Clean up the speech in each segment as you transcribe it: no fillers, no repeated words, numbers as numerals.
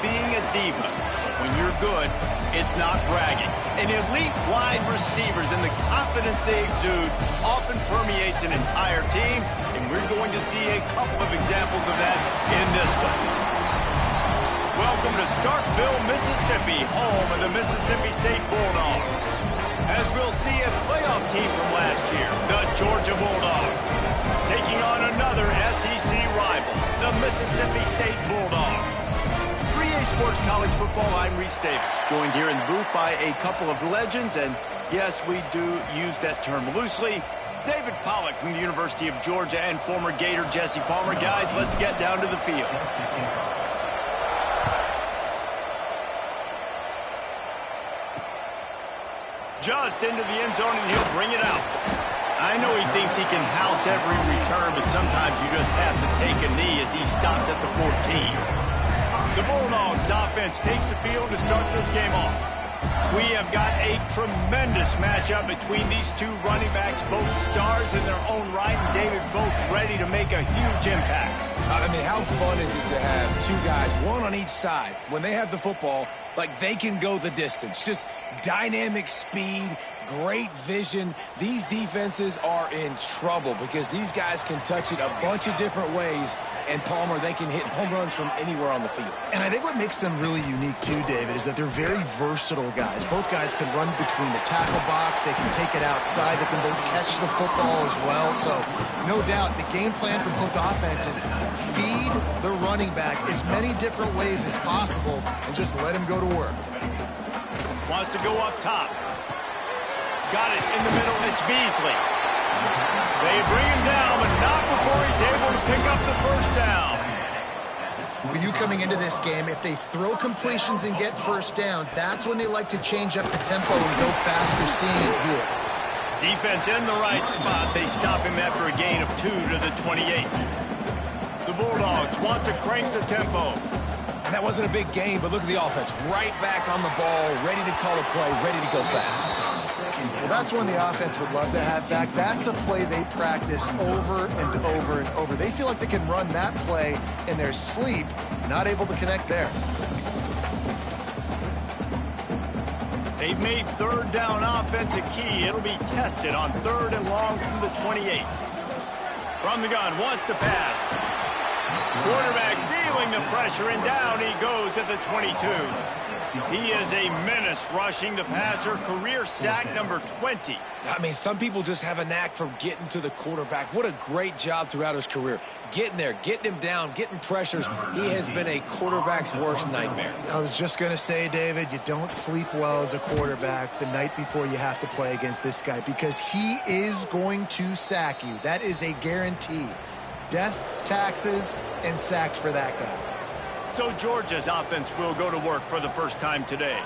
being a diva. But when you're good, it's not bragging. And elite wide receivers and the confidence they exude often permeates an entire team, and we're going to see a couple of examples of that in this one. Welcome to Starkville, Mississippi, home of the Mississippi State Bulldogs. As we'll see a playoff team from last year, the Georgia Bulldogs, taking on another SEC rival, the Mississippi State Bulldogs. 3A Sports College Football, I'm Reese Davis, joined here in the booth by a couple of legends, and yes, we do use that term loosely. David Pollack from the University of Georgia and former Gator Jesse Palmer. Guys, let's get down to the field. Just into the end zone, and he'll bring it out. I know he thinks he can house every return, but sometimes you just have to take a knee as he stopped at the 14. The Bulldogs offense takes the field to start this game off. We have got a tremendous matchup between these two running backs, both stars in their own right, and David both ready to make a huge impact. I mean, how fun is it to have two guys, one on each side, when they have the football, like they can go the distance. Just dynamic speed, great vision. These defenses are in trouble because these guys can touch it a bunch of different ways, and Palmer, they can hit home runs from anywhere on the field. And I think what makes them really unique too, David, is that they're very versatile guys. Both guys can run between the tackle box. They can take it outside. They can both catch the football as well. So no doubt the game plan for both offenses, feed the running back as many different ways as possible and just let him go to work. Wants to go up top. Got it in the middle. It's Beasley. They bring him down, but not before he's able to pick up the first down. When you coming into this game, if they throw completions and get first downs, that's when they like to change up the tempo and go fast. You're seeing it here. Defense in the right spot. They stop him after a gain of 2 to the 28. The Bulldogs want to crank the tempo. And that wasn't a big gain, but look at the offense. Right back on the ball, ready to call a play, ready to go fast. Well, that's one the offense would love to have back. That's a play they practice over and over and over. They feel like they can run that play in their sleep, not able to connect there. They've made third down offense a key. It'll be tested on 3rd and long from the 28. From the gun, wants to pass. Quarterback feeling the pressure, and down he goes at the 22. He is a menace rushing the passer, career sack number 20. I mean, some people just have a knack for getting to the quarterback. What a great job throughout his career. Getting there, getting him down, getting pressures. He has been a quarterback's worst nightmare. I was just going to say, David, you don't sleep well as a quarterback the night before you have to play against this guy because he is going to sack you. That is a guarantee. Death, taxes, and sacks for that guy. So Georgia's offense will go to work for the first time today.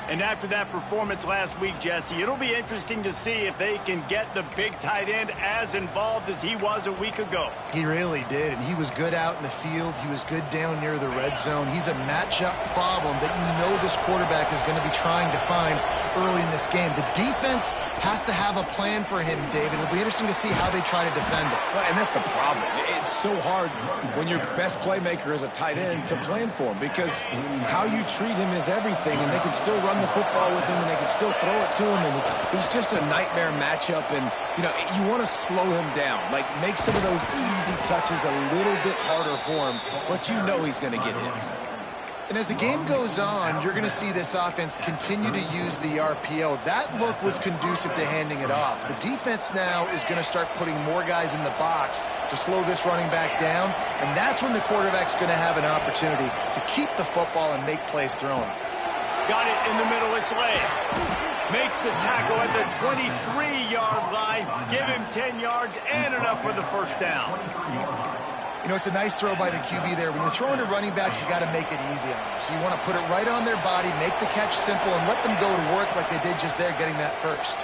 And after that performance last week, Jesse, it'll be interesting to see if they can get the big tight end as involved as he was a week ago. He really did, and he was good out in the field. He was good down near the red zone. He's a matchup problem that you know this quarterback is going to be trying to find early in this game. The defense has to have a plan for him, David. It'll be interesting to see how they try to defend it. Well, and that's the problem. It's so hard when your best playmaker is a tight end to plan for him because how you treat him is everything, and they can still run the football with him, and they can still throw it to him, and he's just a nightmare matchup, and, you know, you want to slow him down, like make some of those easy touches a little bit harder for him, but you know he's going to get hits. And as the game goes on, you're going to see this offense continue to use the RPO. That look was conducive to handing it off. The defense now is going to start putting more guys in the box to slow this running back down, and that's when the quarterback's going to have an opportunity to keep the football and make plays throwing. Got it in the middle, it's Lay. Makes the tackle at the 23-yard line. Give him 10 yards and enough for the first down. You know, it's a nice throw by the QB there. When you're throwing to running backs, you got to make it easy on them. So you want to put it right on their body, make the catch simple, and let them go to work like they did just there, getting that first.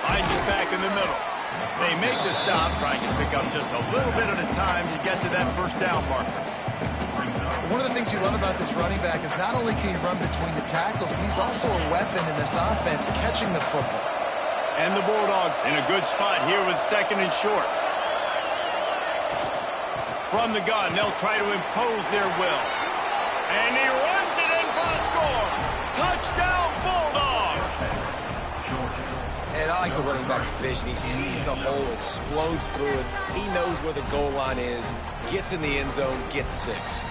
Finds his back in the middle. They make the stop, trying to pick up just a little bit at a time to get to that first down marker. One of the things you love about this running back is not only can he run between the tackles, but he's also a weapon in this offense, catching the football. And the Bulldogs in a good spot here with 2nd and short. From the gun, they'll try to impose their will. And he runs it in for the score. Touchdown, Bulldogs. And I like the running back's vision. He sees the hole, explodes through it. He knows where the goal line is, gets in the end zone, gets 6.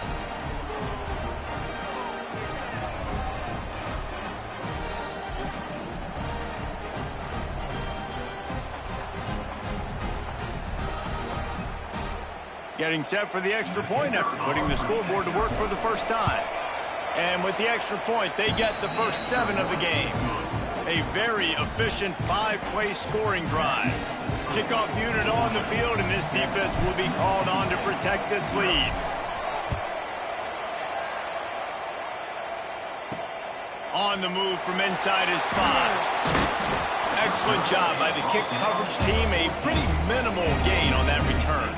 Getting set for the extra point after putting the scoreboard to work for the first time. And with the extra point, they get the first 7 of the game. A very efficient 5-play scoring drive. Kickoff unit on the field, and this defense will be called on to protect this lead. On the move from inside his 5. Excellent job by the kick coverage team. A pretty minimal gain on that return.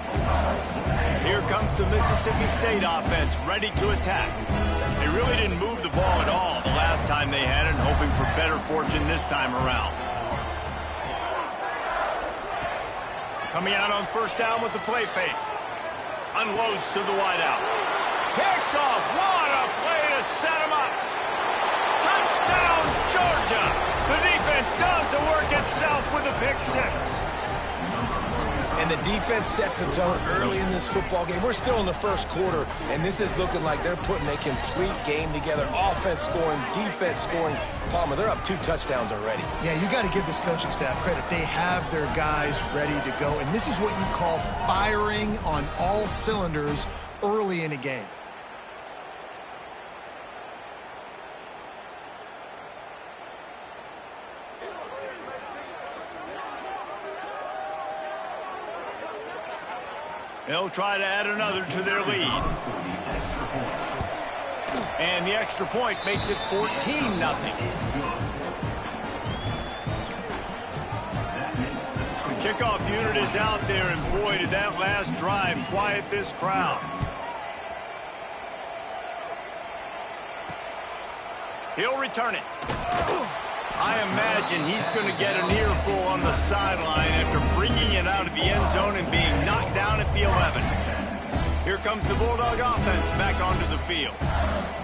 Here comes the Mississippi State offense ready to attack. They really didn't move the ball at all the last time they had it, hoping for better fortune this time around. Coming out on first down with the play fake. Unloads to the wideout. Picked off. What a play to set him up. Touchdown, Georgia. The defense does the work itself with a pick 6. And the defense sets the tone early in this football game. We're still in the first quarter, and this is looking like they're putting a complete game together. Offense scoring, defense scoring. Palmer, they're up 2 touchdowns already. Yeah, you got to give this coaching staff credit. They have their guys ready to go, and this is what you call firing on all cylinders early in a game. They'll try to add another to their lead. And the extra point makes it 14-0. The kickoff unit is out there, and boy, did that last drive quiet this crowd. He'll return it. I imagine he's going to get an earful on the sideline after bringing it out of the end zone and being knocked down at the 11. Here comes the Bulldog offense back onto the field.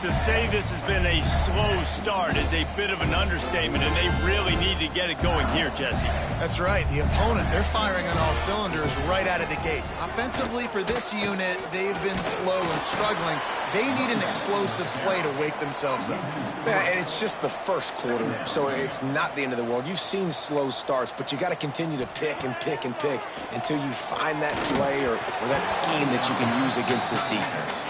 To say this has been a slow start is a bit of an understatement, and they really need to get it going here, Jesse. That's right. The opponent, they're firing on all cylinders right out of the gate. Offensively, for this unit, they've been slow and struggling. They need an explosive play to wake themselves up. Yeah, and it's just the first quarter, so it's not the end of the world. You've seen slow starts, but you got to continue to pick and pick and pick until you find that play or that scheme that you can use against this defense.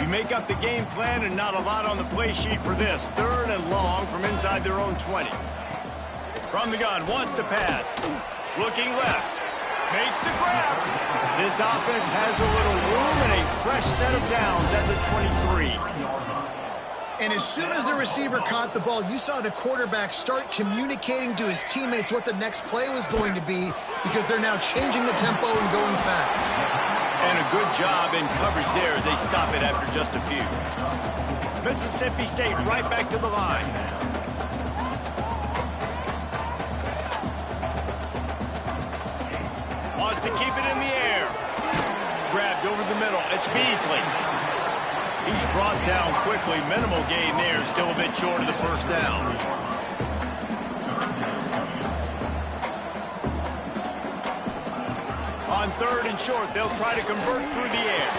You make up the game plan and not a lot on the play sheet for this. 3rd and long from inside their own 20. From the gun, wants to pass. Looking left. Makes the grab. This offense has a little room and a fresh set of downs at the 23. And as soon as the receiver caught the ball, you saw the quarterback start communicating to his teammates what the next play was going to be, because they're now changing the tempo and going fast. And a good job in coverage there as they stop it after just a few. Mississippi State right back to the line. Wants to keep it in the air. Grabbed over the middle. It's Beasley. He's brought down quickly. Minimal gain there. Still a bit short of the first down. On 3rd and short, they'll try to convert through the air.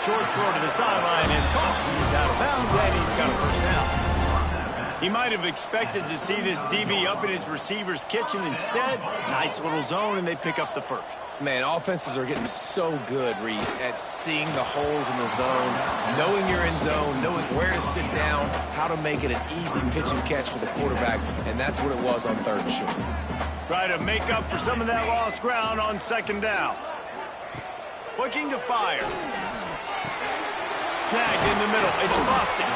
Short throw to the sideline is caught. He's out of bounds, and he's got a first down. He might have expected to see this DB up in his receiver's kitchen. Instead, nice little zone, and they pick up the first. Man, offenses are getting so good, Reese, at seeing the holes in the zone, knowing you're in zone, knowing where to sit down, how to make it an easy pitch and catch for the quarterback, and that's what it was on 3rd and short. Try to make up for some of that lost ground on 2nd down. Looking to fire. Snagged in the middle. It's busted.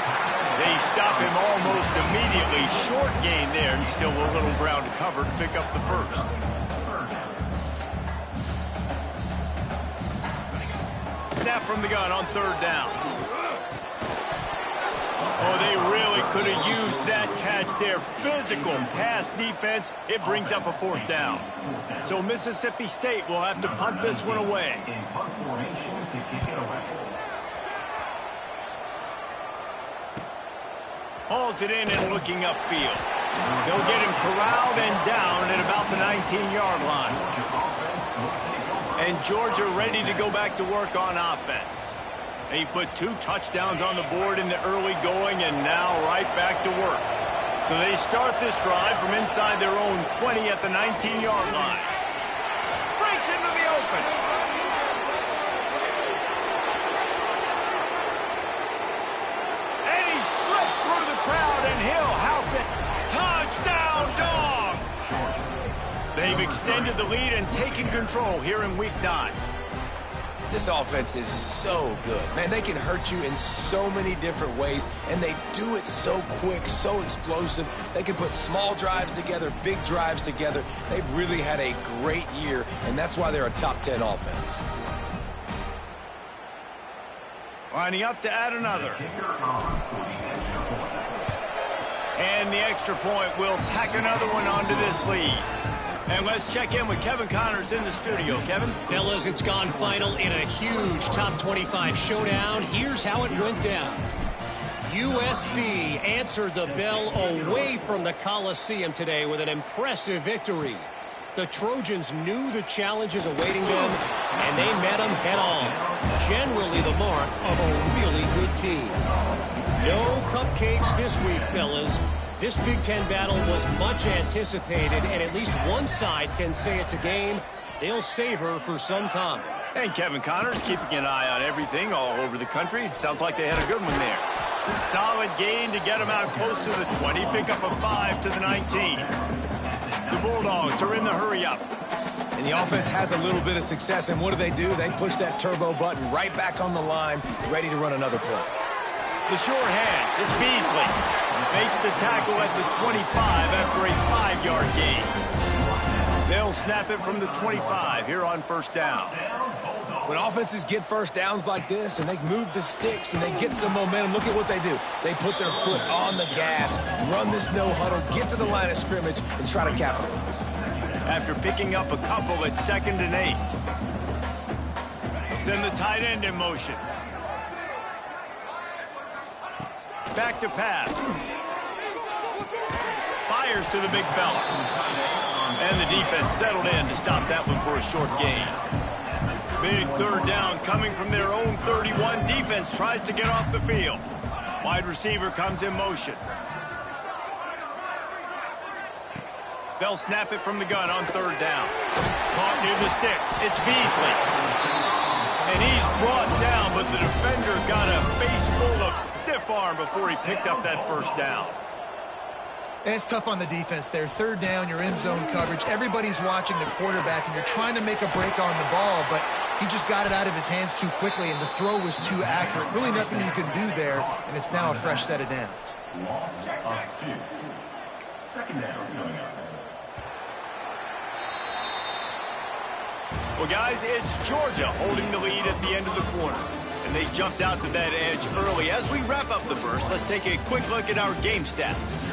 They stop him almost immediately. Short gain there, and still a little ground to cover to pick up the first. Snap from the gun on 3rd down. Oh, they really could have used that catch there. Physical pass defense. It brings up a 4th down. So Mississippi State will have to punt this one away. Hauls it in and looking upfield. They'll get him corralled and down at about the 19-yard line. And Georgia ready to go back to work on offense. He put 2 touchdowns on the board in the early going and now right back to work. So they start this drive from inside their own 20 at the 19-yard line. Breaks into the open. And he slipped through the crowd and he'll house it. Touchdown, Dogs! They've extended the lead and taken control here in Week 9. This offense is so good. Man, they can hurt you in so many different ways, and they do it so quick, so explosive. They can put small drives together, big drives together. They've really had a great year, and that's why they're a top 10 offense. Lining up to add another. And the extra point will tack another one onto this lead. And let's check in with Kevin Connors in the studio. Kevin? Fellas, it's gone final in a huge top 25 showdown. Here's how it went down. USC answered the bell away from the Coliseum today with an impressive victory. The Trojans knew the challenges awaiting them, and they met them head-on. Generally the mark of a really good team. No cupcakes this week, fellas. This Big Ten battle was much anticipated, and at least one side can say it's a game they'll savor for some time. And Kevin Connors keeping an eye on everything all over the country. Sounds like they had a good one there. Solid gain to get them out close to the 20. Pick up a 5 to the 19. The Bulldogs are in the hurry-up. And the offense has a little bit of success, and what do? They push that turbo button right back on the line, ready to run another play. The sure hands. It's Beasley. Makes the tackle at the 25 after a 5-yard gain. They'll snap it from the 25 here on 1st down. When offenses get first downs like this and they move the sticks and they get some momentum, look at what they do. They put their foot on the gas, run this no huddle, get to the line of scrimmage, and try to capitalize. After picking up a couple at 2nd and 8. They'll send the tight end in motion. Back to pass. Fires to the big fella. And the defense settled in to stop that one for a short gain. Big 3rd down coming from their own 31. Defense tries to get off the field. Wide receiver comes in motion. They'll snap it from the gun on 3rd down. Caught near the sticks. It's Beasley. And he's brought down, but the defender got a face full of stiff arm before he picked up that 1st down. And it's tough on the defense there. 3rd down, you're in zone coverage. Everybody's watching the quarterback, and you're trying to make a break on the ball, but he just got it out of his hands too quickly, and the throw was too accurate. Really nothing you can do there, and it's now a fresh set of downs. Well, guys, it's Georgia holding the lead at the end of the quarter. And they jumped out to that edge early. As we wrap up the first, let's take a quick look at our game stats.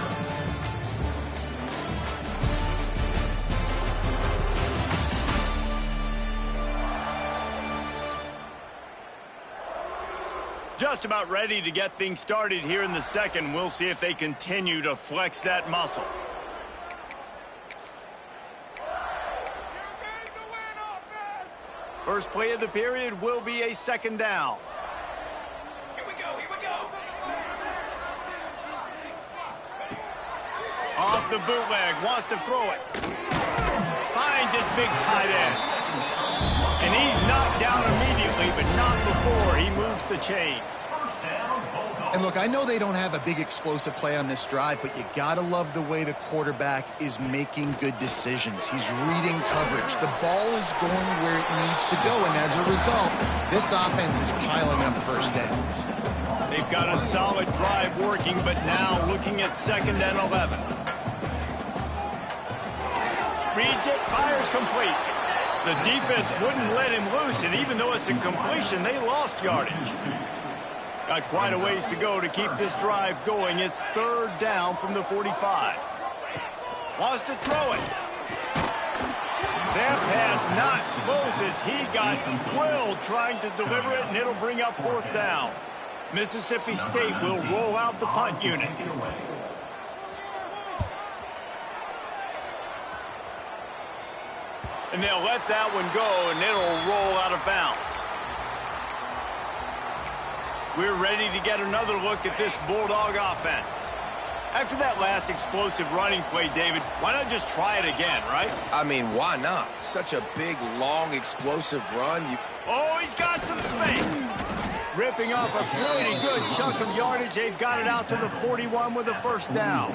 Just about ready to get things started here in the second. We'll see if they continue to flex that muscle. First play of the period will be a 2nd down. Here we go, here we go. Off the bootleg, wants to throw it. Finds his big tight end. And he's knocked down immediately, but not before he moves the chains. And look, I know they don't have a big explosive play on this drive, but you gotta love the way the quarterback is making good decisions. He's reading coverage. The ball is going where it needs to go, and as a result, this offense is piling up 1st downs. They've got a solid drive working, but now looking at 2nd and 11. Reads it, fires complete. The defense wouldn't let him loose, and even though it's a completion, they lost yardage. Got quite a ways to go to keep this drive going. It's 3rd down from the 45. Wants to throw it. That pass not close as he got drilled trying to deliver it, and it'll bring up 4th down. Mississippi State will roll out the punt unit. And they'll let that one go, and it'll roll out of bounds. We're ready to get another look at this Bulldog offense. After that last explosive running play, David, why not just try it again, right? I mean, why not? Such a big, long, explosive run. Oh, he's got some space. Ripping off a pretty good chunk of yardage. They've got it out to the 41 with a 1st down.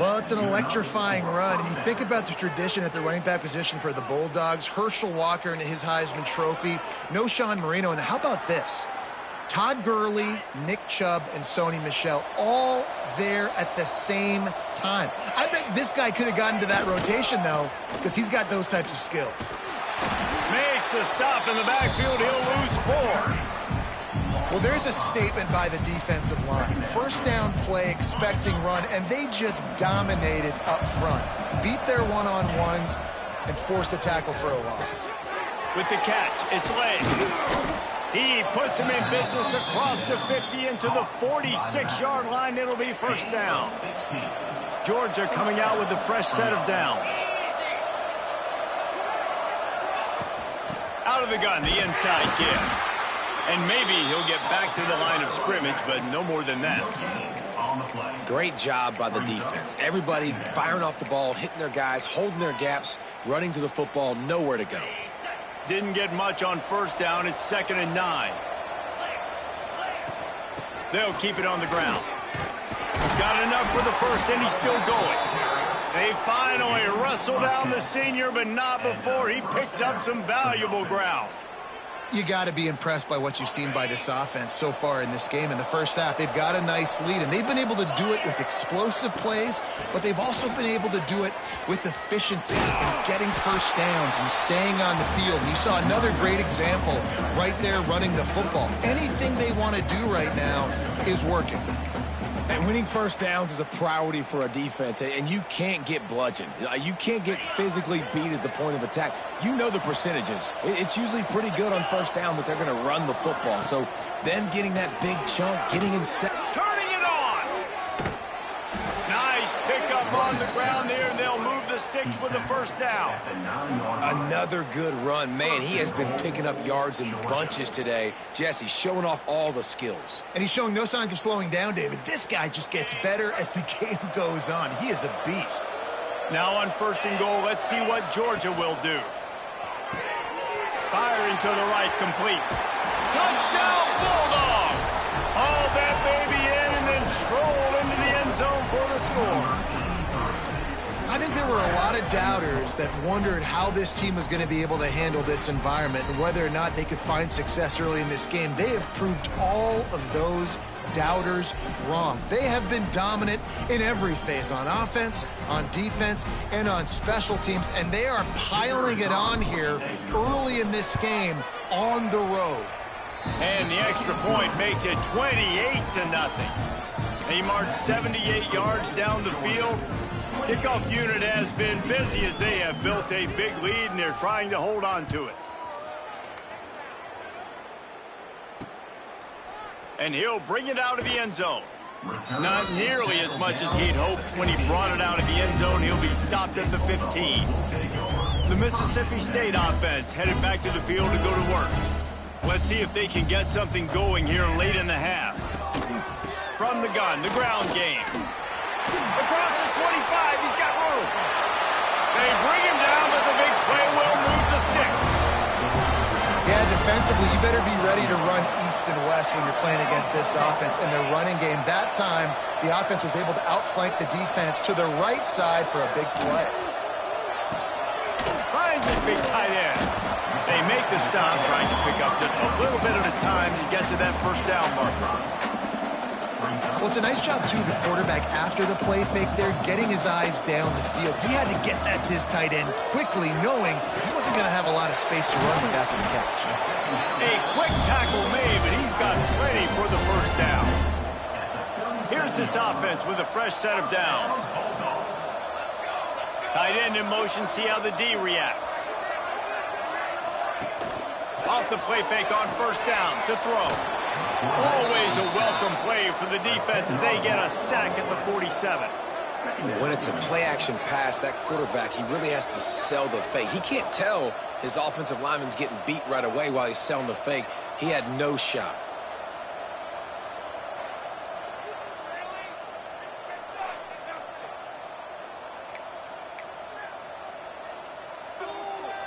Well, it's an electrifying run. And you think about the tradition at the running back position for the Bulldogs. Herschel Walker and his Heisman Trophy. No Sean Marino. And how about this? Todd Gurley, Nick Chubb, and Sony Michel all there at the same time. I bet this guy could have gotten to that rotation, though, because he's got those types of skills. Makes a stop in the backfield. He'll lose 4. Well, there's a statement by the defensive line. 1st down play, expecting run, and they just dominated up front. Beat their one-on-ones and forced a tackle for a loss. With the catch, it's Lay. He puts him in business across the 50 into the 46-yard line. It'll be 1st down. Georgia coming out with a fresh set of downs. Out of the gun, the inside give. And maybe he'll get back to the line of scrimmage, but no more than that. Great job by the defense. Everybody firing off the ball, hitting their guys, holding their gaps, running to the football, nowhere to go. Didn't get much on 1st down. It's 2nd and 9. They'll keep it on the ground. Got enough for the 1st, and he's still going. They finally wrestle down the senior, but not before he picks up some valuable ground. You got to be impressed by what you've seen by this offense so far in this game. In the first half, they've got a nice lead, and they've been able to do it with explosive plays, but they've also been able to do it with efficiency and getting 1st downs and staying on the field. And you saw another great example right there running the football. Anything they want to do right now is working. And winning 1st downs is a priority for a defense, and you can't get bludgeoned. You can't get physically beat at the point of attack. You know the percentages. It's usually pretty good on 1st down that they're going to run the football. So then getting that big chunk, getting in set. Turning it on! Nice pickup on the ground there, and they'll move the sticks with the 1st down. Another good run. Man, he has been picking up yards in bunches today. Jesse showing off all the skills. And he's showing no signs of slowing down, David. This guy just gets better as the game goes on. He is a beast. Now on 1st and goal, let's see what Georgia will do. Firing to the right, complete. Touchdown, Bulldogs! Haul that baby in and then stroll into the end zone for the score. I think there were a lot of doubters that wondered how this team was going to be able to handle this environment and whether or not they could find success early in this game. They have proved all of those doubters wrong. They have been dominant in every phase, on offense, on defense, and on special teams, and they are piling it on here early in this game on the road. And the extra point makes it 28-0. They marched 78 yards down the field. Kickoff unit has been busy as they have built a big lead, and they're trying to hold on to it. And he'll bring it out of the end zone. Not nearly as much as he'd hoped when he brought it out of the end zone. He'll be stopped at the 15. The Mississippi State offense headed back to the field to go to work. Let's see if they can get something going here late in the half. From the gun, the ground game. Across the 25, he's got room. They bring him down, but the big play will move the sticks. Yeah, defensively, you better be ready to run east and west when you're playing against this offense. In their running game, that time, the offense was able to outflank the defense to the right side for a big play. Finds this big tight end. They make the stop, trying to pick up just a little bit at a time to get to that 1st down marker. Well, it's a nice job, too, the quarterback after the play fake there, getting his eyes down the field. He had to get that to his tight end quickly, knowing he wasn't going to have a lot of space to run with after the catch. A quick tackle made, but he's got plenty for the first down. Here's this offense with a fresh set of downs. Tight end in motion, see how the D reacts. Off the play fake on first down to throw. Always a welcome play for the defense as they get a sack at the 47. When it's a play-action pass, that quarterback, he really has to sell the fake. He can't tell his offensive lineman's getting beat right away while he's selling the fake. He had no shot.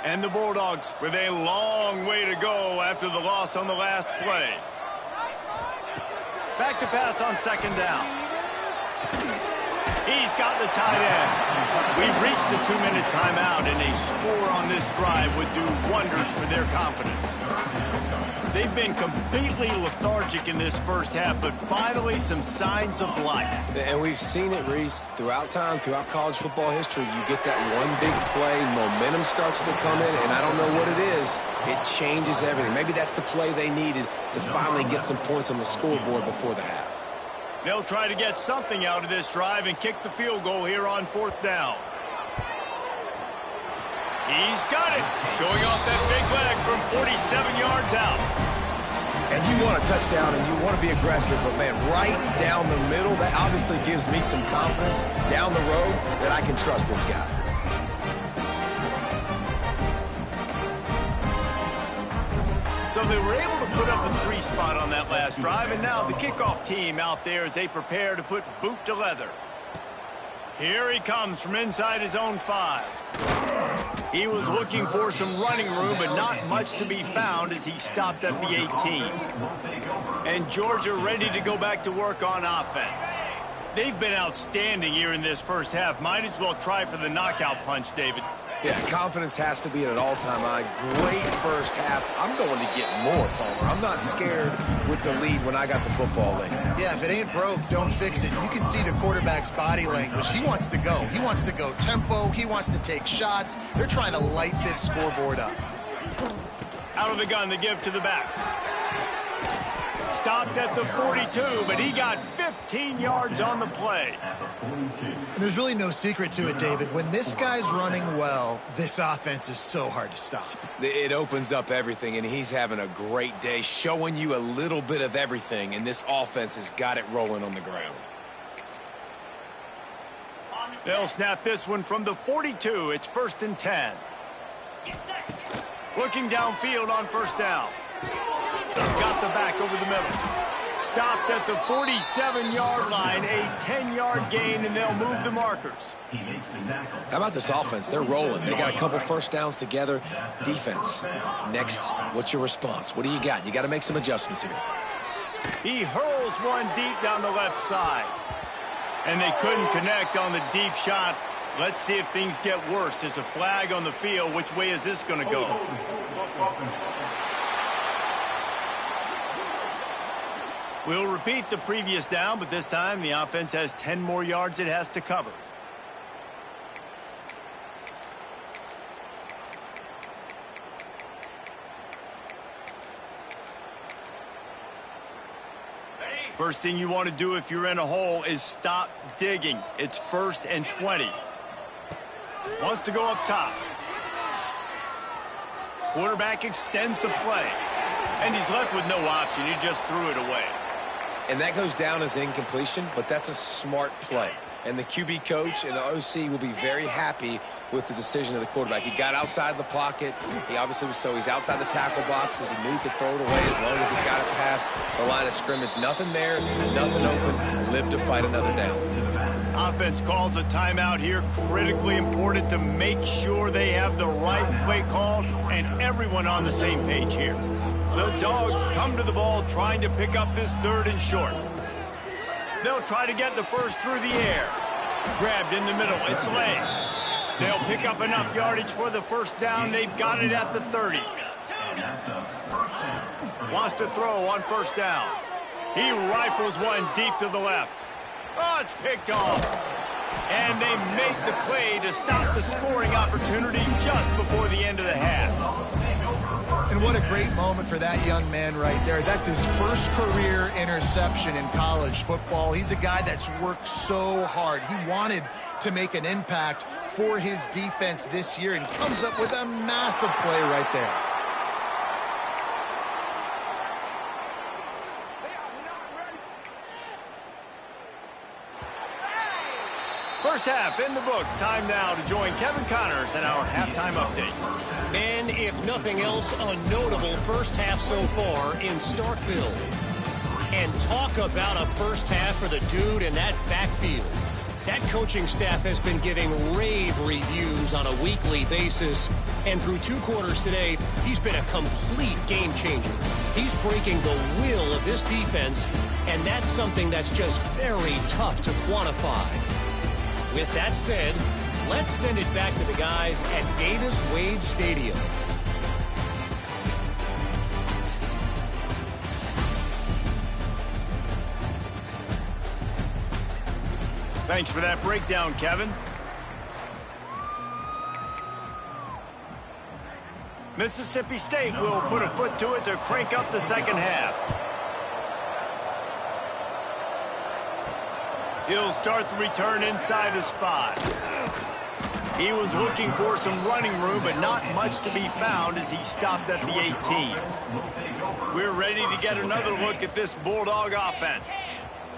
And the Bulldogs with a long way to go after the loss on the last play. Back to pass on second down. He's got the tight end. We've reached the 2-minute timeout, and a score on this drive would do wonders for their confidence. They've been completely lethargic in this first half, but finally some signs of life. And we've seen it, Reese, throughout time, throughout college football history. You get that one big play, momentum starts to come in, and I don't know what it is. It changes everything. Maybe that's the play they needed to finally get some points on the scoreboard before the half. They'll try to get something out of this drive and kick the field goal here on fourth down. He's got it, showing off that big leg from 47 yards out. And you want a touchdown and you want to be aggressive, but, man, right down the middle, that obviously gives me some confidence down the road that I can trust this guy. So they were able to put up a 3 spot on that last drive, and now the kickoff team out there as they prepare to put boot to leather. Here he comes from inside his own 5. He was looking for some running room, but not much to be found as he stopped at the 18. And Georgia ready to go back to work on offense. They've been outstanding here in this first half. Might as well try for the knockout punch, David. Yeah, confidence has to be at an all-time high. Great first half. I'm going to get more, Palmer. I'm not scared with the lead when I got the football late. Yeah, if it ain't broke, don't fix it. You can see the quarterback's body language. He wants to go. He wants to go tempo. He wants to take shots. They're trying to light this scoreboard up. Out of the gun to give to the back. Stopped at the 42, but he got 15 yards on the play. There's really no secret to it, David. When this guy's running well, this offense is so hard to stop. It opens up everything, and he's having a great day, showing you a little bit of everything, and this offense has got it rolling on the ground. They'll snap this one from the 42. It's 1st and 10. Looking downfield on first down. Got the back over the middle. Stopped at the 47-yard line, a 10-yard gain, and they'll move the markers. How about this offense? They're rolling. They got a couple first downs together. Defense. Next, what's your response? What do you got? You got to make some adjustments here. He hurls one deep down the left side. And they couldn't connect on the deep shot. Let's see if things get worse. There's a flag on the field. Which way is this going to go? We'll repeat the previous down, but this time the offense has 10 more yards it has to cover. First thing you want to do if you're in a hole is stop digging. It's 1st and 20. Wants to go up top. Quarterback extends the play. And he's left with no option. He just threw it away. And that goes down as incompletion, but that's a smart play. And the QB coach and the OC will be very happy with the decision of the quarterback. He got outside the pocket. He obviously was he's outside the tackle boxes. He knew he could throw it away as long as he got it past the line of scrimmage. Nothing there, nothing open. Live to fight another down. Offense calls a timeout here. Critically important to make sure they have the right play called and everyone on the same page here. The Dogs come to the ball trying to pick up this 3rd and short. They'll try to get the first through the air. Grabbed in the middle. It's Lay. They'll pick up enough yardage for the first down. They've got it at the 30. Wants to throw on first down. He rifles one deep to the left. Oh, it's picked off. And they make the play to stop the scoring opportunity just before the end of the half. And what a great moment for that young man right there. That's his first career interception in college football. He's a guy that's worked so hard. He wanted to make an impact for his defense this year and comes up with a massive play right there. First half in the books. Time now to join Kevin Connors in our halftime update. And if nothing else, a notable first half so far in Starkville. And talk about a first half for the dude in that backfield. That coaching staff has been giving rave reviews on a weekly basis. And through 2 quarters today, he's been a complete game changer. He's breaking the will of this defense, and that's something that's just very tough to quantify. With that said, let's send it back to the guys at Davis-Wade Stadium. Thanks for that breakdown, Kevin. Mississippi State will put a foot to it to crank up the second half. He'll start the return inside his 5. He was looking for some running room, but not much to be found as he stopped at the 18. We're ready to get another look at this Bulldog offense.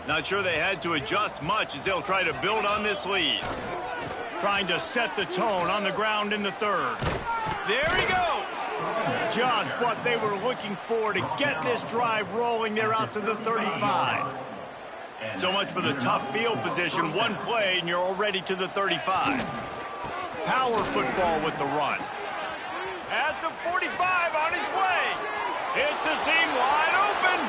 Not sure they had to adjust much as they'll try to build on this lead. Trying to set the tone on the ground in the 3rd. There he goes! Just what they were looking for to get this drive rolling there out to the 35. So much for the tough field position. One play and you're already to the 35. Power football with the run. At the 45 on his way. It's a seam wide open.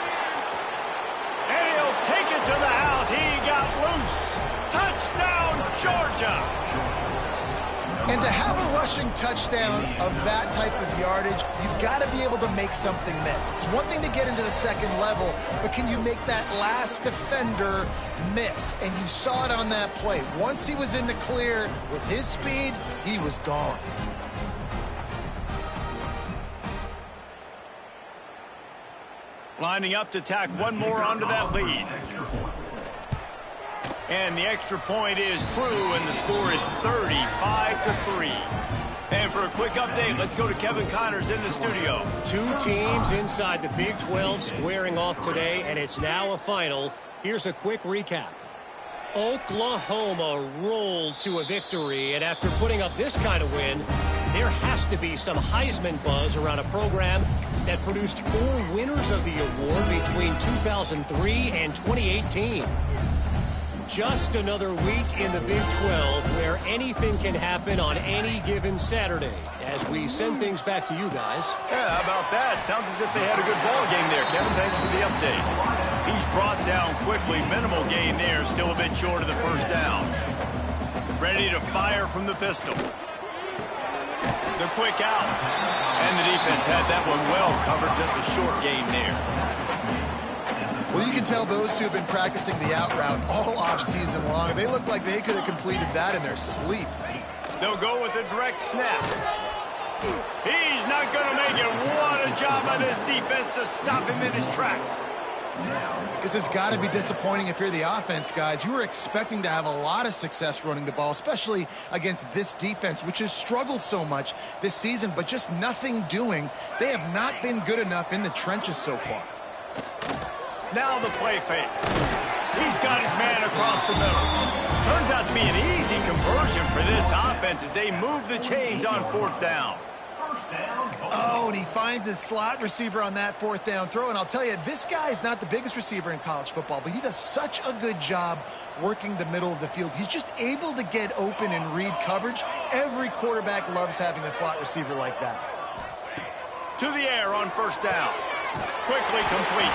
And he'll take it to the house. He got loose. Touchdown, Georgia. And to have a rushing touchdown of that type of yardage, you've got to be able to make something miss. It's one thing to get into the second level, but can you make that last defender miss? And you saw it on that play. Once he was in the clear with his speed, he was gone. Lining up to tack one more onto that lead. And the extra point is true, and the score is 35-3. And for a quick update, let's go to Kevin Connors in the studio. 2 teams inside the Big 12 squaring off today, and it's now a final. Here's a quick recap. Oklahoma rolled to a victory, and after putting up this kind of win, there has to be some Heisman buzz around a program that produced 4 winners of the award between 2003 and 2018. Just another week in the Big 12 where anything can happen on any given Saturday. As we send things back to you guys. Yeah, how about that? Sounds as if they had a good ball game there, Kevin. Thanks for the update. He's brought down quickly. Minimal gain there. Still a bit short of the first down. Ready to fire from the pistol. The quick out. And the defense had that one well covered. Just a short gain there. Well, you can tell those two have been practicing the out route all offseason long. They look like they could have completed that in their sleep. They'll go with a direct snap. He's not going to make it. What a job by this defense to stop him in his tracks. This has got to be disappointing if you're the offense, guys. You were expecting to have a lot of success running the ball, especially against this defense, which has struggled so much this season, but just nothing doing. They have not been good enough in the trenches so far. Now the play fake. He's got his man across the middle. Turns out to be an easy conversion for this offense as they move the chains on 4th down. Oh, and he finds his slot receiver on that 4th down throw. And I'll tell you, this guy is not the biggest receiver in college football, but he does such a good job working the middle of the field. He's just able to get open and read coverage. Every quarterback loves having a slot receiver like that. To the air on 1st down. Quickly complete.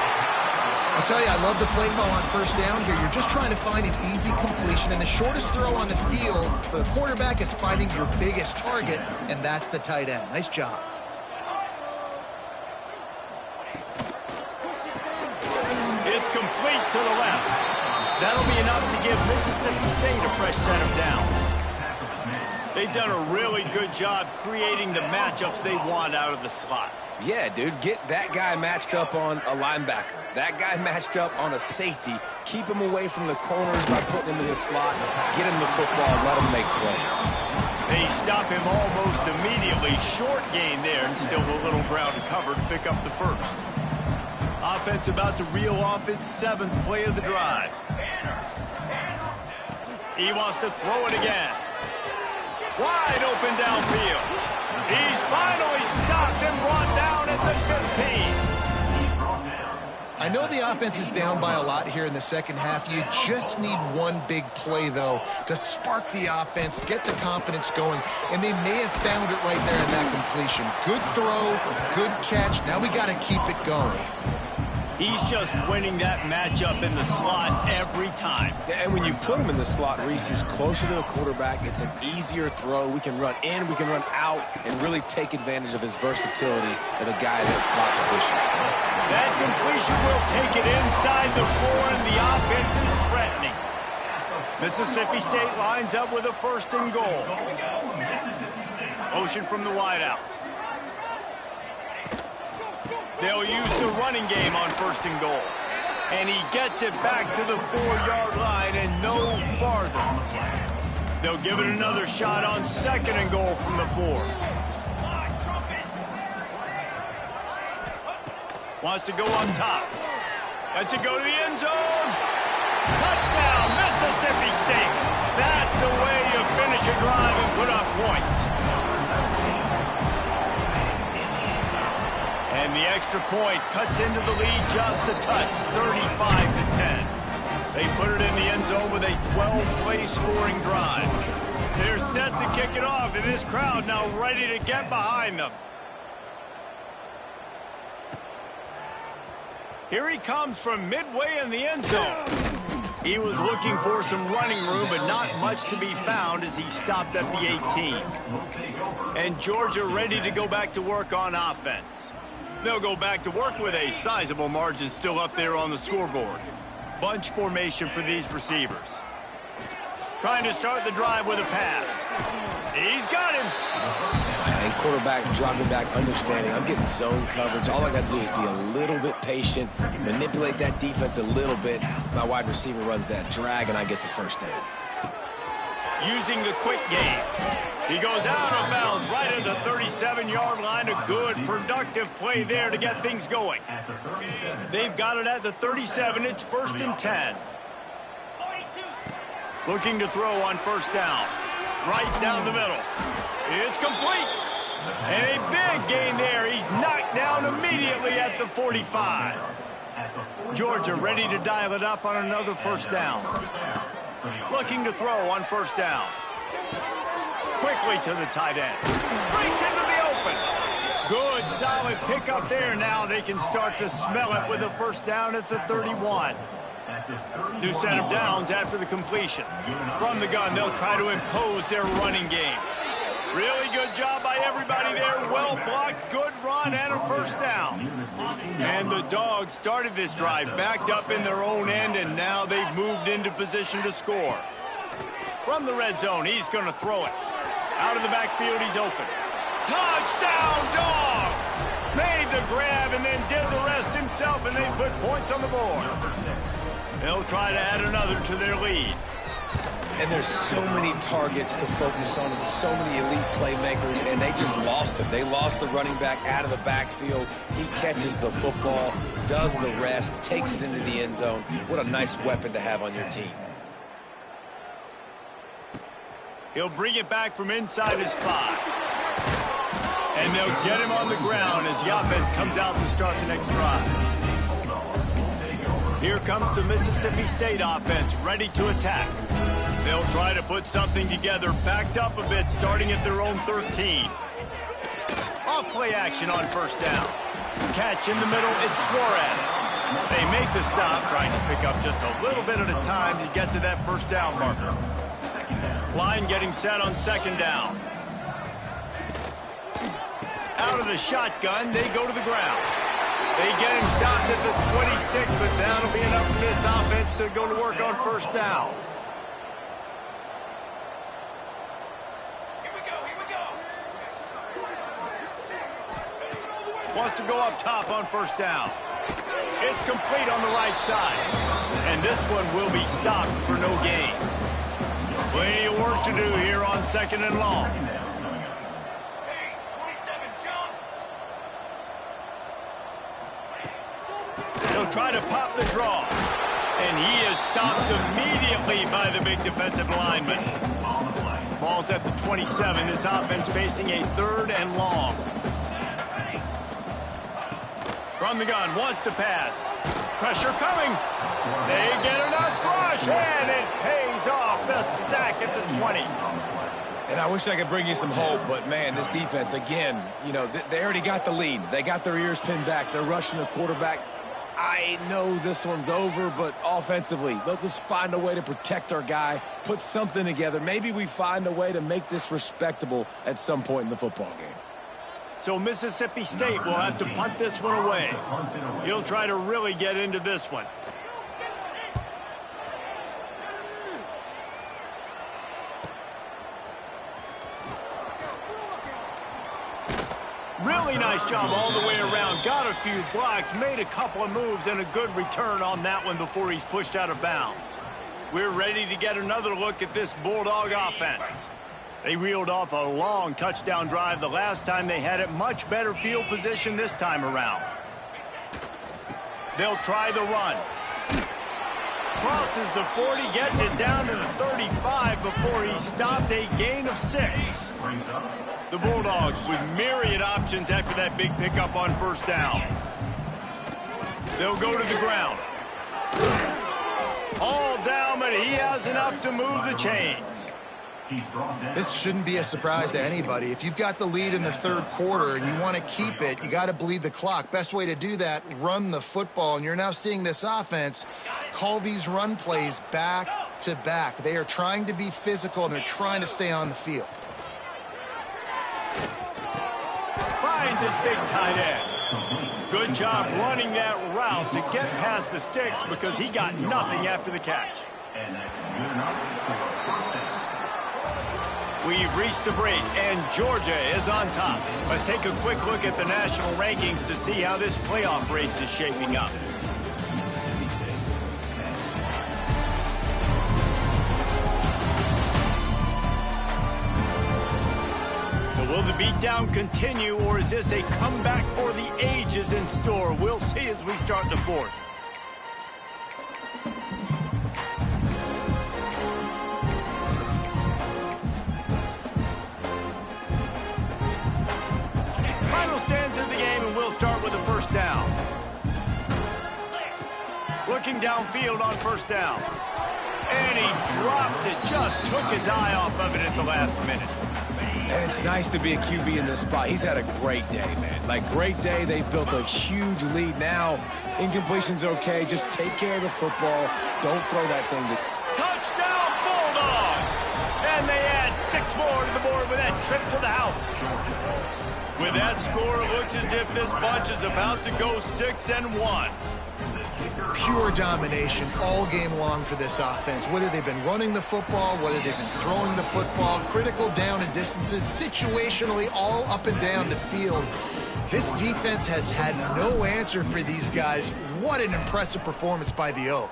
I'll tell you, I love the play call on 1st down here. You're just trying to find an easy completion, and the shortest throw on the field for the quarterback is finding your biggest target, and that's the tight end. Nice job. It's complete to the left. That'll be enough to give Mississippi State a fresh set of downs. They've done a really good job creating the matchups they want out of the slot. Yeah, dude, get that guy matched up on a linebacker. That guy matched up on a safety. Keep him away from the corners by putting him in the slot. Get him the football, let him make plays. They stop him almost immediately. Short gain there, and still a little ground to cover to pick up the first. Offense about to reel off its 7th play of the drive. He wants to throw it again. Wide open downfield. He's finally stopped and brought down at the 15. I know the offense is down by a lot here in the second half. You just need one big play, though, to spark the offense, get the confidence going, and they may have found it right there in that completion. Good throw, good catch. Now we got to keep it going. He's just winning that matchup in the slot every time. And when you put him in the slot, Reese, he's closer to the quarterback. It's an easier throw. We can run in, we can run out, and really take advantage of his versatility of the guy in that slot position. That completion will take it inside the 4, and the offense is threatening. Mississippi State lines up with a 1st and goal. Motion from the wideout. They'll use the running game on 1st and goal. And he gets it back to the 4-yard line and no farther. They'll give it another shot on 2nd and goal from the 4. Wants to go on top. Lets it go to the end zone. Touchdown, Mississippi State. That's the way you finish a drive and put up points. And the extra point cuts into the lead just a touch, 35-10. They put it in the end zone with a 12-play scoring drive. They're set to kick it off, and this crowd now ready to get behind them. Here he comes from midway in the end zone. He was looking for some running room, but not much to be found as he stopped at the 18. And Georgia ready to go back to work on offense. They'll go back to work with a sizable margin still up there on the scoreboard. Bunch formation for these receivers. Trying to start the drive with a pass. He's got him. And quarterback dropping back, understanding I'm getting zone coverage. All I got to do is be a little bit patient, manipulate that defense a little bit. My wide receiver runs that drag, and I get the first down. Using the quick game. He goes out of bounds right at the 37-yard line. A good, productive play there to get things going. They've got it at the 37. It's 1st and 10. Looking to throw on 1st down. Right down the middle. It's complete. And a big gain there. He's knocked down immediately at the 45. Georgia ready to dial it up on another 1st down. Looking to throw on 1st down. Quickly to the tight end. Breaks into the open. Good, solid pickup there. Now they can start to smell it with a 1st down at the 31. New set of downs after the completion. From the gun, they'll try to impose their running game. Really good job by everybody there. Well blocked, good run, and a 1st down. And the Dogs started this drive backed up in their own end, and now they've moved into position to score. From the red zone, he's going to throw it. Out of the backfield, he's open. Touchdown, Dogs! Made the grab and then did the rest himself, and they put points on the board. They'll try to add another to their lead. And there's so many targets to focus on and so many elite playmakers, and they just lost him. They lost the running back out of the backfield. He catches the football, does the rest, takes it into the end zone. What a nice weapon to have on your team. He'll bring it back from inside his 5. And they'll get him on the ground as the offense comes out to start the next drive. Here comes the Mississippi State offense ready to attack. They'll try to put something together, backed up a bit, starting at their own 13. Off-play action on 1st down. Catch in the middle, it's Suarez. They make the stop, trying to pick up just a little bit at a time to get to that 1st down marker. Line getting set on 2nd down. Out of the shotgun, they go to the ground. They get him stopped at the 26, but that'll be enough for this offense to go to work on first down. Here we go, here we go. Wants to go up top on first down. It's complete on the right side. And this one will be stopped for no gain. Plenty of work to do here on second and long. Hey, 27, jump. He'll try to pop the draw. And he is stopped immediately by the big defensive lineman. Ball's at the 27. This offense facing a third and long. From the gun, wants to pass. Pressure coming. They get enough rush, and it pays off. The sack at the 20. And I wish I could bring you some hope, but, man, this defense, again, you know, they already got the lead. They got their ears pinned back. They're rushing the quarterback. I know this one's over, but offensively, let's find a way to protect our guy, put something together. Maybe we find a way to make this respectable at some point in the football game. So Mississippi State will have to punt this one away. He'll try to really get into this one. Really nice job all the way around. Got a few blocks, made a couple of moves, and a good return on that one before he's pushed out of bounds. We're ready to get another look at this Bulldog offense. They reeled off a long touchdown drive the last time they had it. Much better field position this time around. They'll try the run. Crosses the 40, gets it down to the 35 before he stopped. A gain of 6. The Bulldogs with myriad options after that big pickup on first down. They'll go to the ground. All down, but he has enough to move the chains. This shouldn't be a surprise to anybody. If you've got the lead in the third quarter and you want to keep it, you got to bleed the clock. Best way to do that, run the football. And you're now seeing this offense call these run plays back to back. They are trying to be physical, and they're trying to stay on the field. Finds his big tight end. Good job running that route to get past the sticks because he got nothing after the catch. We've reached the break, and Georgia is on top. Let's take a quick look at the national rankings to see how this playoff race is shaping up. So will the beatdown continue, or is this a comeback for the ages in store? We'll see as we start the fourth. Down. Looking downfield on first down. And he drops it. Just took his eye off of it at the last minute. And it's nice to be a QB in this spot. He's had a great day, man. Like, great day. They've built a huge lead now. Incompletion's okay. Just take care of the football. Don't throw that thing to... Touchdown, Bulldogs! And they add 6 more to the board with that trip to the house. With that score, it looks as if this bunch is about to go 6-1. Pure domination all game long for this offense. Whether they've been running the football, whether they've been throwing the football, critical down and distances, situationally all up and down the field. This defense has had no answer for these guys. What an impressive performance by the Oak.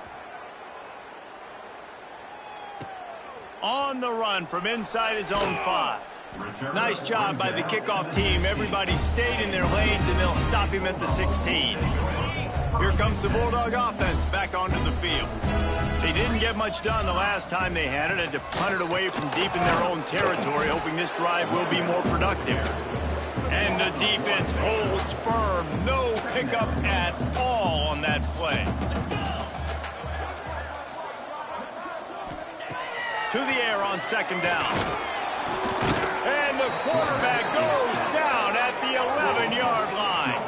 On the run from inside his own 5. Nice job by the kickoff team. Everybody stayed in their lanes, and they'll stop him at the 16. Here comes the Bulldog offense back onto the field. They didn't get much done the last time they had it. Had to punt it away from deep in their own territory, hoping this drive will be more productive. And the defense holds firm. No pickup at all on that play. To the air on second down. And the quarterback goes down at the 11-yard line.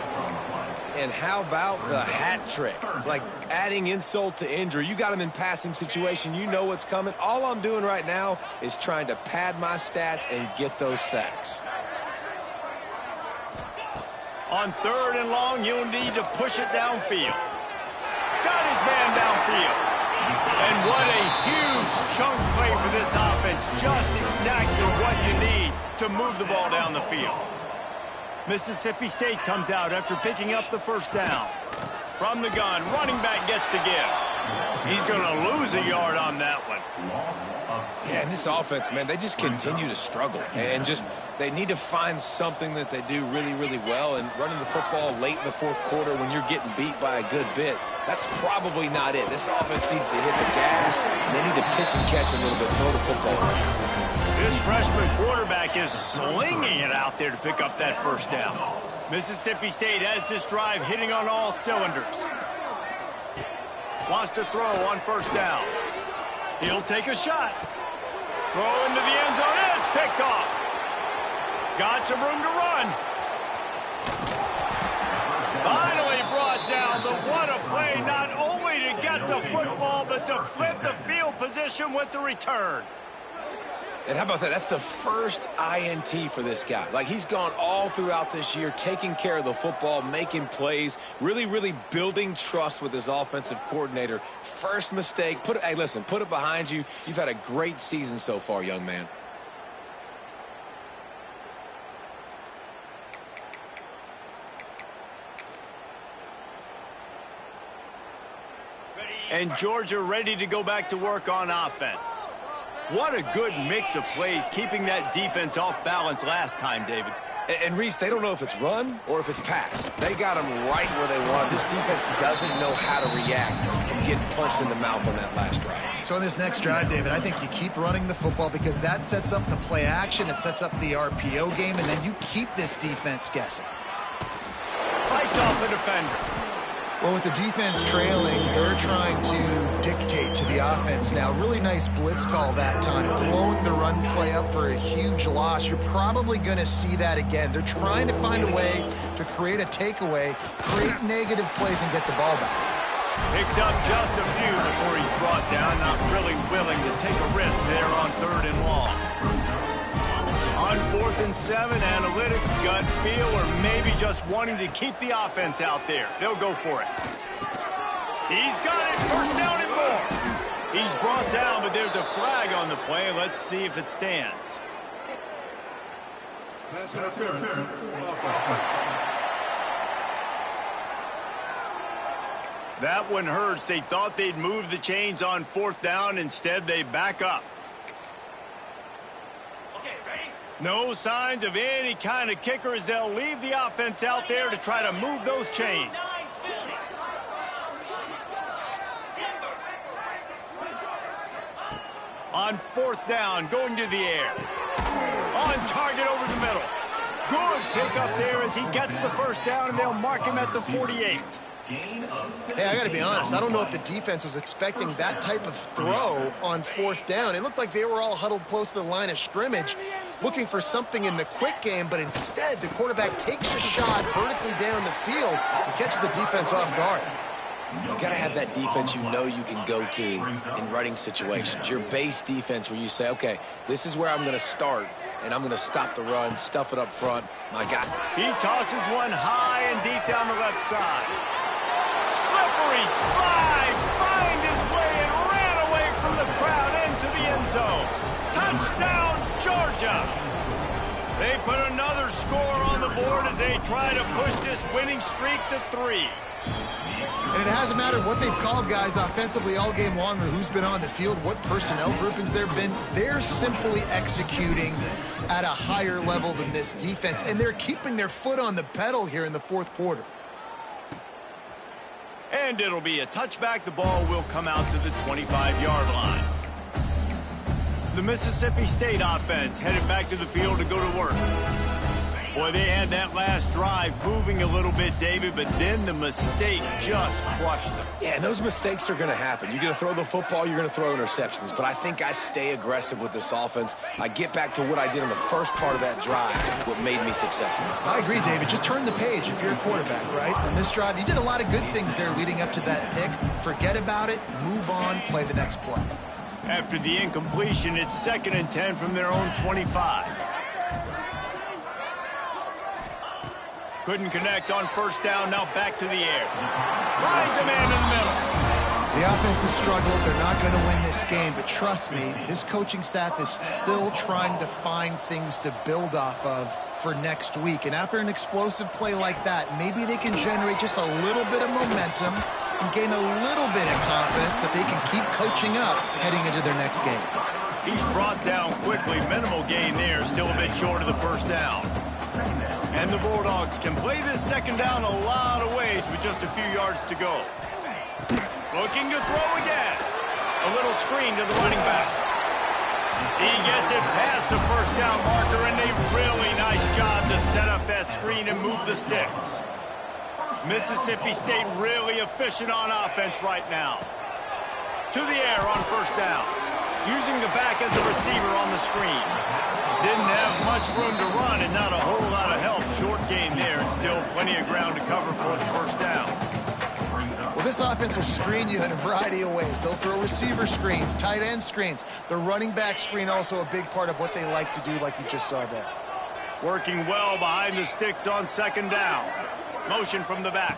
And how about the hat trick? Like, adding insult to injury. You got him in passing situation. You know what's coming. All I'm doing right now is trying to pad my stats and get those sacks. On 3rd and long, you'll need to push it downfield. Got his man downfield. And what a huge chunk play for this offense. Just exactly what you need to move the ball down the field. Mississippi State comes out after picking up the first down. From the gun, running back gets to give. He's going to lose a yard on that one. Yeah, and this offense, man, they just continue to struggle. And just, they need to find something that they do really, really well. And running the football late in the fourth quarter when you're getting beat by a good bit, that's probably not it. This offense needs to hit the gas, and they need to pitch and catch a little bit, throw the football around. This freshman quarterback is slinging it out there to pick up that first down. Mississippi State has this drive hitting on all cylinders. Wants to throw on first down. He'll take a shot. Throw into the end zone. It's picked off. Got some room to run. Finally brought down. But what a play, not only to get the football, but to flip the field position with the return. And how about that? That's the first INT for this guy. Like, he's gone all throughout this year, taking care of the football, making plays, really, really building trust with his offensive coordinator. First mistake. Hey, listen, put it behind you. You've had a great season so far, young man. And Georgia ready to go back to work on offense. What a good mix of plays, keeping that defense off balance last time, David. And Reese, they don't know if it's run or if it's pass. They got them right where they want. This defense doesn't know how to react from getting punched in the mouth on that last drive. So in this next drive, David, I think you keep running the football because that sets up the play action, it sets up the RPO game, and then you keep this defense guessing. Fights off a defender. Well, with the defense trailing, they're trying to dictate to the offense now. Really nice blitz call that time, blowing the run play up for a huge loss. You're probably going to see that again. They're trying to find a way to create a takeaway, create negative plays, and get the ball back. Picks up just a few before he's brought down, not really willing to take a risk there on 3rd and long. On 4th and 7, analytics, gut feel, or maybe just wanting to keep the offense out there. They'll go for it. He's got it, first down and more. He's brought down, but there's a flag on the play. Let's see if it stands. That one hurts. They thought they'd move the chains on 4th down. Instead, they back up. No signs of any kind of kicker as they'll leave the offense out there to try to move those chains. On 4th down, going to the air. On target over the middle. Good pick up there as he gets the first down, and they'll mark him at the 48. Hey, I got to be honest. I don't know if the defense was expecting that type of throw on 4th down. It looked like they were all huddled close to the line of scrimmage, looking for something in the quick game, but instead the quarterback takes a shot vertically down the field and catches the defense off guard. You got to have that defense you know you can go to in running situations. Your base defense where you say, okay, this is where I'm going to start, and I'm going to stop the run, stuff it up front. My guy. He tosses one high and deep down the left side. Slippery slide, find his way and ran away from the crowd into the end zone. Touchdown, Georgia. They put another score on the board as they try to push this winning streak to 3. And it hasn't mattered what they've called guys offensively all game long or who's been on the field, what personnel groupings there have been. They're simply executing at a higher level than this defense, and they're keeping their foot on the pedal here in the 4th quarter. And it'll be a touchback. The ball will come out to the 25-yard line. The Mississippi State offense headed back to the field to go to work. Boy, they had that last drive moving a little bit, David, but then the mistake just crushed them. Yeah, and those mistakes are going to happen. You're going to throw the football, you're going to throw interceptions. But I think I stay aggressive with this offense. I get back to what I did in the first part of that drive, what made me successful. I agree, David. Just turn the page if you're a quarterback, right? On this drive, you did a lot of good things there leading up to that pick. Forget about it, move on, play the next play. After the incompletion, it's 2nd and 10 from their own 25. Couldn't connect on first down. Now back to the air. Finds a man in the middle. The offense has struggled. They're not going to win this game, but trust me, this coaching staff is still trying to find things to build off of for next week. And after an explosive play like that, maybe they can generate just a little bit of momentum and gain a little bit of confidence that they can keep coaching up heading into their next game. He's brought down quickly. Minimal gain there. Still a bit short of the first down. And the Bulldogs can play this second down a lot of ways with just a few yards to go. Looking to throw again. A little screen to the running back. He gets it past the first down marker, and a really nice job to set up that screen and move the sticks. Mississippi State really efficient on offense right now. To the air on first down. Using the back as a receiver on the screen. Didn't have much room to run and not a whole lot of help. Short gain there and still plenty of ground to cover for the first down. Well, this offense will screen you in a variety of ways. They'll throw receiver screens, tight end screens. The running back screen also a big part of what they like to do, like you just saw there. Working well behind the sticks on second down. Motion from the back.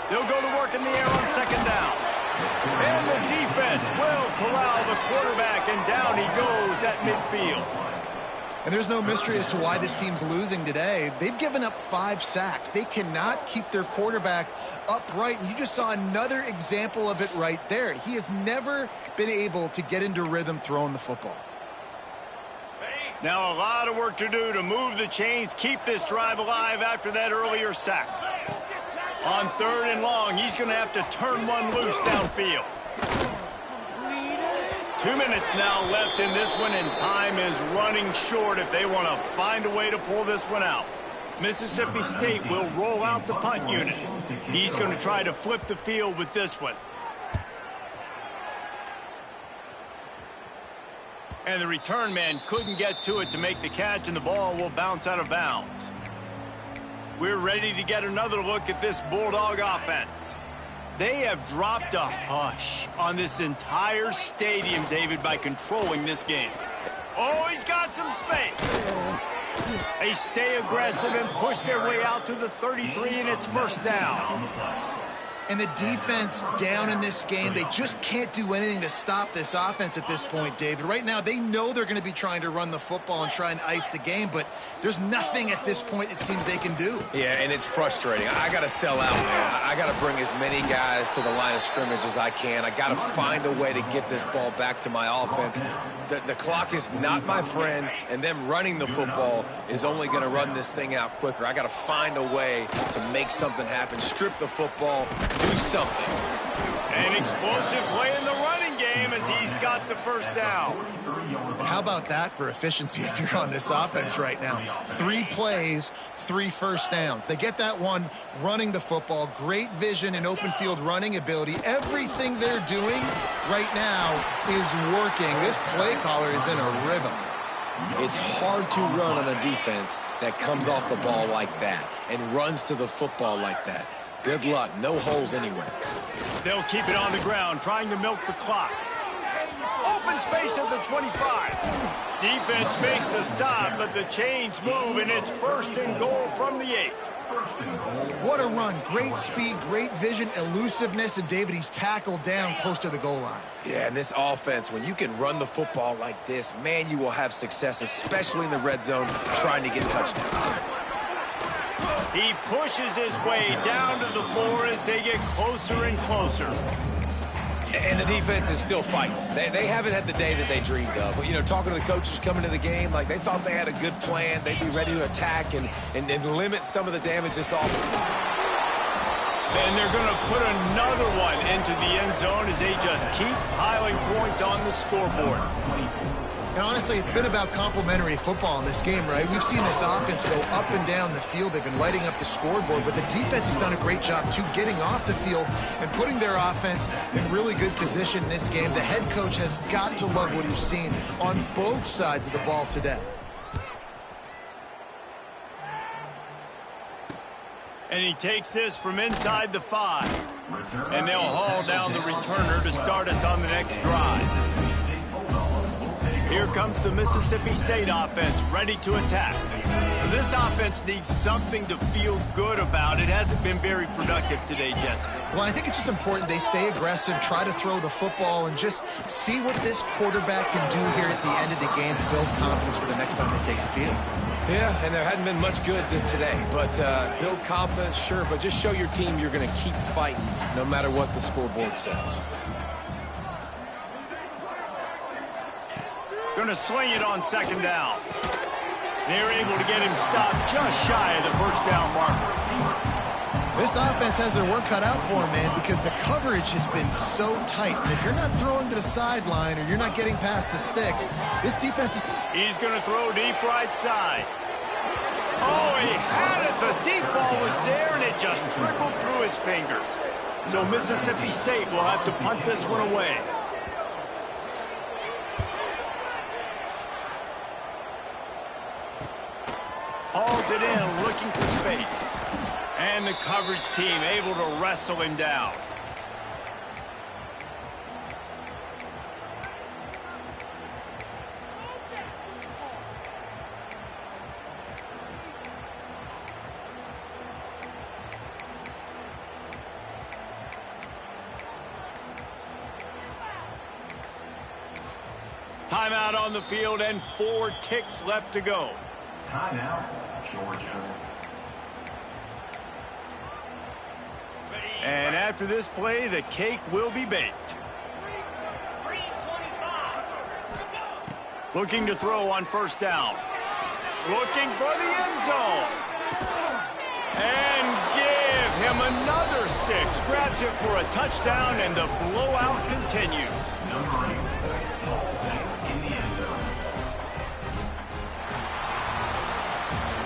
They'll go to work in the air on second down. And the defense will corral the quarterback, and down he goes at midfield. And there's no mystery as to why this team's losing today. They've given up 5 sacks. They cannot keep their quarterback upright. And you just saw another example of it right there. He has never been able to get into rhythm throwing the football. Now a lot of work to do to move the chains, keep this drive alive after that earlier sack. On 3rd and long, he's going to have to turn one loose downfield. 2 minutes now left in this one, and time is running short if they want to find a way to pull this one out. Mississippi State will roll out the punt unit. He's going to try to flip the field with this one. And the return man couldn't get to it to make the catch, and the ball will bounce out of bounds. We're ready to get another look at this Bulldog offense. They have dropped a hush on this entire stadium, David, by controlling this game. Oh, he's got some space. They stay aggressive and push their way out to the 33, and it's first down. And the defense down in this game, they just can't do anything to stop this offense at this point, David. Right now, they know they're going to be trying to run the football and try and ice the game, but there's nothing at this point it seems they can do. Yeah, and it's frustrating. I got to sell out, man. I got to bring as many guys to the line of scrimmage as I can. I got to find a way to get this ball back to my offense. The clock is not my friend, and them running the football is only going to run this thing out quicker. I got to find a way to make something happen, strip the football, do something. An explosive play in the running game as he's got the first down. And how about that for efficiency if you're on this offense right now? 3 plays, 3 first downs. They get that one running the football. Great vision and open field running ability. Everything they're doing right now is working. This play caller is in a rhythm. It's hard to run on a defense that comes off the ball like that and runs to the football like that. Good luck. No holes anywhere. They'll keep it on the ground, trying to milk the clock. Open space at the 25. Defense makes a stop, but the chains move, and it's first and goal from the 8. What a run. Great speed, great vision, elusiveness, and David, he's tackled down close to the goal line. Yeah, and this offense, when you can run the football like this, man, you will have success, especially in the red zone, trying to get touchdowns. He pushes his way down to the 4 as they get closer and closer. And the defense is still fighting. They haven't had the day that they dreamed of. But, you know, talking to the coaches coming to the game, like they thought they had a good plan. They'd be ready to attack and limit some of the damage this offense. And they're going to put another one into the end zone as they just keep piling points on the scoreboard. And honestly, it's been about complementary football in this game, right? We've seen this offense go up and down the field. They've been lighting up the scoreboard, but the defense has done a great job, too, getting off the field and putting their offense in really good position in this game. The head coach has got to love what he's seen on both sides of the ball today. And he takes this from inside the 5. And they'll haul down the returner to start us on the next drive. Here comes the Mississippi State offense, ready to attack. This offense needs something to feel good about. It hasn't been very productive today, Jesse. Well, I think it's just important they stay aggressive, try to throw the football, and just see what this quarterback can do here at the end of the game to build confidence for the next time they take the field. Yeah, and there hadn't been much good today. But build confidence, sure, but just show your team you're going to keep fighting no matter what the scoreboard says. Going to sling it on second down. They're able to get him stopped just shy of the first down marker. This offense has their work cut out for them, man, because the coverage has been so tight. And if you're not throwing to the sideline or you're not getting past the sticks, this defense is... He's going to throw deep right side. Oh, he had it. The deep ball was there, and it just trickled through his fingers. So Mississippi State will have to punt this one away. Hauls it in, looking for space. And the coverage team able to wrestle him down. Timeout on the field and 4 ticks left to go. Timeout, Georgia. And after this play, the cake will be baked. 3:25. Looking to throw on first down. Looking for the end zone. And give him another 6. Grabs it for a touchdown, and the blowout continues. Number 8, in the end zone.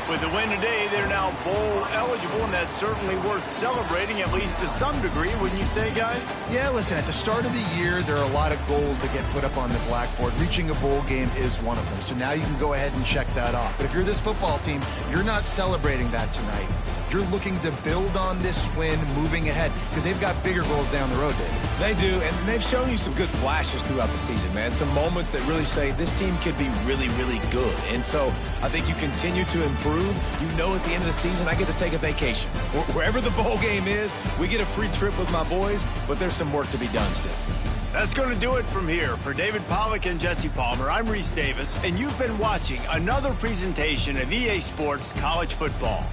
With the win today, they're now bowl eligible, and that's certainly worth celebrating, at least to some degree, wouldn't you say, guys? Yeah, listen, at the start of the year, there are a lot of goals that get put up on the blackboard. Reaching a bowl game is one of them. So now you can go ahead and check that off. But if you're this football team, you're not celebrating that tonight. You're looking to build on this win moving ahead because they've got bigger goals down the road, David. They do, and they've shown you some good flashes throughout the season, man. Some moments that really say this team could be really, really good. And so I think you continue to improve. You know at the end of the season, I get to take a vacation. Wherever the bowl game is, we get a free trip with my boys, but there's some work to be done still. That's going to do it from here. For David Pollack and Jesse Palmer, I'm Reese Davis, and you've been watching another presentation of EA Sports College Football.